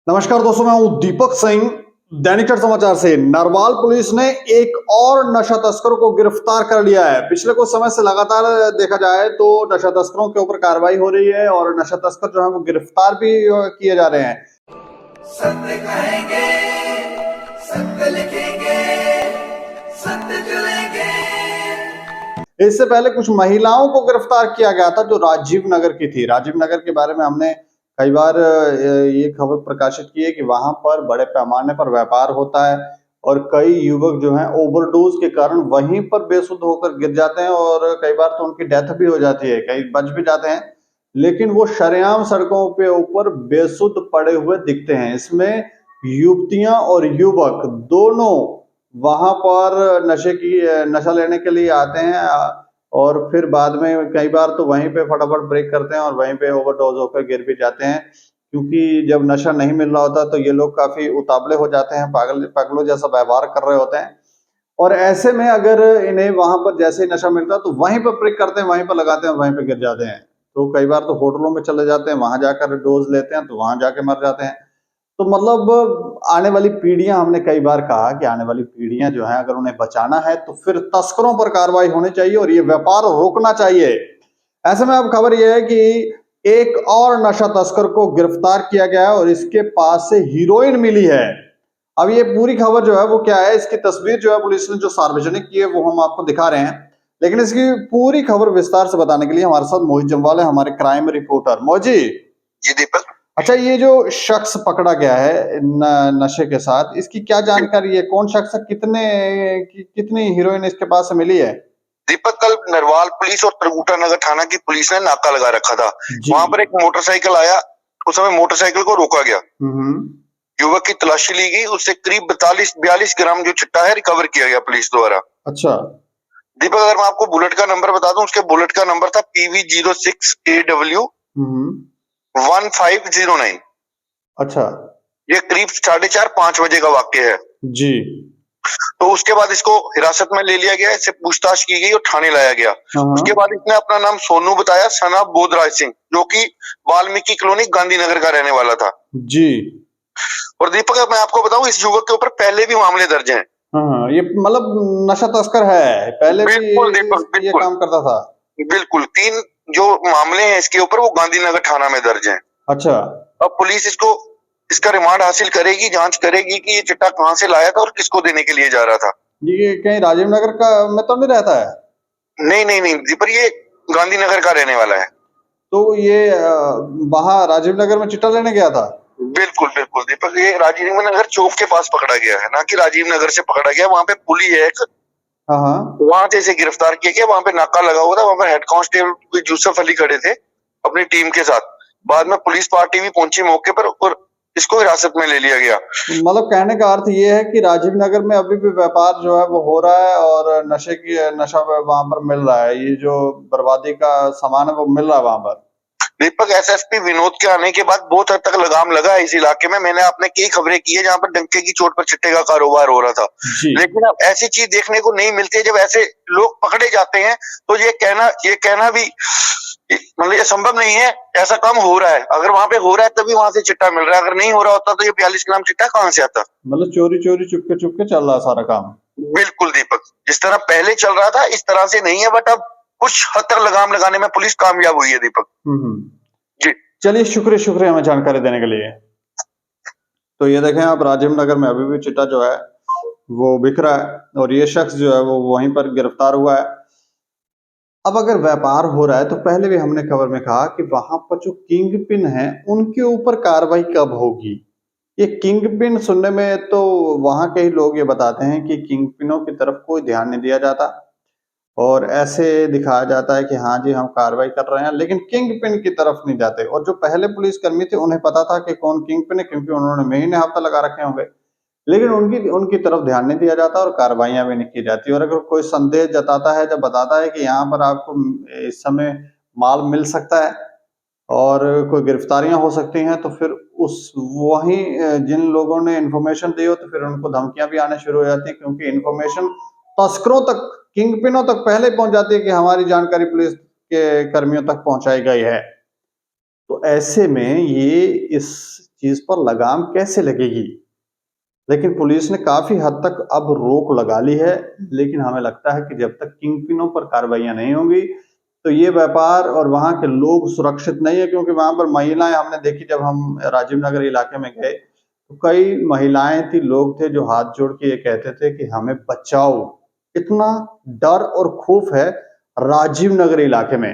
नमस्कार दोस्तों, मैं हूं दीपक सिंह। दैनिक तट समाचार से। नरवाल पुलिस ने एक और नशा तस्कर को गिरफ्तार कर लिया है। पिछले कुछ समय से लगातार देखा जाए तो नशा तस्करों के ऊपर कार्रवाई हो रही है और नशा तस्कर जो है वो गिरफ्तार भी किए जा रहे हैं। सत्य कहेंगे, सत्य लिखेंगे, सत्य चलेंगे। इससे पहले कुछ महिलाओं को गिरफ्तार किया गया था जो राजीव नगर की थी। राजीव नगर के बारे में हमने कई बार ये खबर प्रकाशित की है कि वहां पर बड़े पैमाने पर व्यापार होता है और कई युवक जो हैं ओवरडोज के कारण वहीं पर बेसुध होकर गिर जाते हैं और कई बार तो उनकी डेथ भी हो जाती है, कई बच भी जाते हैं, लेकिन वो शरेआम सड़कों पे ऊपर बेसुध पड़े हुए दिखते हैं। इसमें युवतियां और युवक दोनों वहां पर नशा लेने के लिए आते हैं और फिर बाद में कई बार तो वहीं पे फटाफट ब्रेक करते हैं और वहीं पे ओवरडोज होकर गिर भी जाते हैं, क्योंकि जब नशा नहीं मिल रहा होता तो ये लोग काफी उतावले हो जाते हैं, पागलों जैसा व्यवहार कर रहे होते हैं और ऐसे में अगर इन्हें वहां पर जैसे ही नशा मिलता है तो वहीं पर ब्रेक करते हैं, वहीं पर लगाते हैं, वहीं पर गिर जाते हैं। तो कई बार तो होटलों में चले जाते हैं, वहां जाकर डोज लेते हैं तो वहां जाके मर जाते हैं। तो मतलब आने वाली पीढ़ियां, हमने कई बार कहा कि आने वाली पीढ़ियां जो हैं अगर उन्हें बचाना है तो फिर तस्करों पर कार्रवाई होनी चाहिए और ये व्यापार रोकना चाहिए। ऐसे में अब खबर यह है कि एक और नशा तस्कर को गिरफ्तार किया गया है और इसके पास से हीरोइन मिली है। अब ये पूरी खबर जो है वो क्या है, इसकी तस्वीर जो है पुलिस ने जो सार्वजनिक की है वो हम आपको दिखा रहे हैं, लेकिन इसकी पूरी खबर विस्तार से बताने के लिए हमारे साथ मोहित जम्वाल है, हमारे क्राइम रिपोर्टर। मोहित जी। जी दीपक। अच्छा, ये जो शख्स पकड़ा गया है नशे के साथ, इसकी क्या जानकारी है? कौन शख्स है? कितनी हीरोइन इसके पास से मिली है? दीपक, कल नरवाल पुलिस और त्रिकुटा नगर थाना की पुलिस ने नाका लगा रखा था। वहां पर एक मोटरसाइकिल आया, उस समय मोटरसाइकिल को रोका गया, युवक की तलाशी ली गई, उससे करीब 42 ग्राम जो चिट्टा है रिकवर किया गया पुलिस द्वारा। अच्छा दीपक, अगर मैं आपको बुलेट का नंबर बता दूं, उसके बुलेट का नंबर था PV06AW 1509। अच्छा ये करीब 4:30-5 बजे का वाक्य है जी। तो उसके बाद इसको हिरासत में ले लिया गया, इससे पूछताछ की गई और थाने लाया गया। उसके बाद इसने अपना नाम सोनू बताया, सन ऑफ बोधराज सिंह, जो कि वाल्मीकि कॉलोनी गांधीनगर का रहने वाला था जी। और दीपक, मैं आपको बताऊं, इस युवक के ऊपर पहले भी मामले दर्ज हैं। हाँ, ये मतलब नशा तस्कर है, पहले भी बिल्कुल दीपक, ये बिल्कुल काम करता था। बिल्कुल। 3 जो मामले हैं इसके ऊपर वो गांधीनगर थाना में दर्ज हैं। अच्छा। अब पुलिस इसका रिमांड हासिल करेगी, जांच करेगी कि ये चिट्टा कहां से लाया था और किसको देने के लिए जा रहा था। ये कहीं राजीव नगर का में तो नहीं रहता है? नहीं नहीं नहीं दीपक, ये गांधीनगर का रहने वाला है। तो ये वहां राजीव नगर में चिट्टा लेने गया था? बिल्कुल बिल्कुल दीपक, ये राजीव नगर चौक के पास पकड़ा गया है, ना कि राजीव नगर से पकड़ा गया। वहां पे पुली है एक, हाँ। वहां से इसे गिरफ्तार किया गया। वहां पे नाका लगा हुआ था, वहां पे हेड कांस्टेबल यूसुफ अली खड़े थे अपनी टीम के साथ। बाद में पुलिस पार्टी भी पहुंची मौके पर और इसको हिरासत में ले लिया गया। मतलब कहने का अर्थ ये है कि राजीव नगर में अभी भी व्यापार जो है वो हो रहा है और नशा वहां पर मिल रहा है, ये जो बर्बादी का सामान है वो मिल रहा है वहां पर। दीपक, एसएसपी विनोद के आने के बाद बहुत हद तक लगाम लगा है इस इलाके में। मैंने आपने कई खबरें की है जहां पर डंके की चोट पर चिट्टे का कारोबार हो रहा था, लेकिन अब ऐसी चीज देखने को नहीं मिलती है। जब ऐसे लोग पकड़े जाते हैं तो ये कहना भी मतलब ये संभव नहीं है, ऐसा काम हो रहा है। अगर वहां पे हो रहा है तभी वहां से चिट्टा मिल रहा है, अगर नहीं हो रहा होता तो ये 42 ग्राम चिट्टा कहां से आता? मतलब चोरी चोरी चुपके चुपके चल रहा है सारा काम। बिल्कुल दीपक, जिस तरह पहले चल रहा था इस तरह से नहीं है, बट अब कुछ हद तक लगाम लगाने में पुलिस कामयाब हुई है दीपक। जी, चलिए, शुक्रिया हमें जानकारी देने के लिए। तो ये देखें आप, राजीव नगर में अभी भी चिट्टा जो है वो बिक रहा है और ये शख्स जो है वो वहीं पर गिरफ्तार हुआ है। अब अगर व्यापार हो रहा है तो पहले भी हमने खबर में कहा कि वहां पर जो किंग पिन है उनके ऊपर कार्रवाई कब होगी। ये किंग पिन सुनने में तो वहां के ही लोग ये बताते हैं कि किंग पिनों की तरफ कोई ध्यान नहीं दिया जाता और ऐसे दिखाया जाता है कि हाँ जी हम कार्रवाई कर रहे हैं, लेकिन किंग पिन की तरफ नहीं जाते। और जो पहले पुलिसकर्मी थे उन्हें पता था कि कौन किंग पिन है, क्योंकि उन्होंने महीने हफ्ता लगा रखे होंगे, लेकिन उनकी उनकी तरफ ध्यान नहीं दिया जाता और कार्रवाइयां भी नहीं की जाती। और अगर कोई संदेह जताता है, जब बताता है कि यहाँ पर आपको इस समय माल मिल सकता है और कोई गिरफ्तारियां हो सकती हैं, तो फिर उस वही जिन लोगों ने इन्फॉर्मेशन दी हो तो फिर उनको धमकियां भी आने शुरू हो जाती है, क्योंकि इन्फॉर्मेशन तस्करों तक, किंग पिनों तक पहले पहुंच जाती है कि हमारी जानकारी पुलिस के कर्मियों तक पहुंचाई गई है। तो ऐसे में ये इस चीज पर लगाम कैसे लगेगी। लेकिन पुलिस ने काफी हद तक अब रोक लगा ली है, लेकिन हमें लगता है कि जब तक किंगपिनों पर कार्रवाइयां नहीं होंगी तो ये व्यापार और वहां के लोग सुरक्षित नहीं है, क्योंकि वहां पर महिलाएं हमने देखी, जब हम राजीव नगर इलाके में गए तो कई महिलाएं थी, लोग थे जो हाथ जोड़ के ये कहते थे कि हमें बचाओ। इतना डर और खौफ है राजीव नगर इलाके में।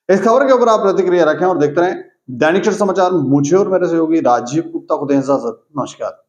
इस खबर के ऊपर आप प्रतिक्रिया रखें और देखते रहें दैनिक समाचार। मुझे और मेरे सहयोगी राजीव गुप्ता को दें इजाजत। नमस्कार।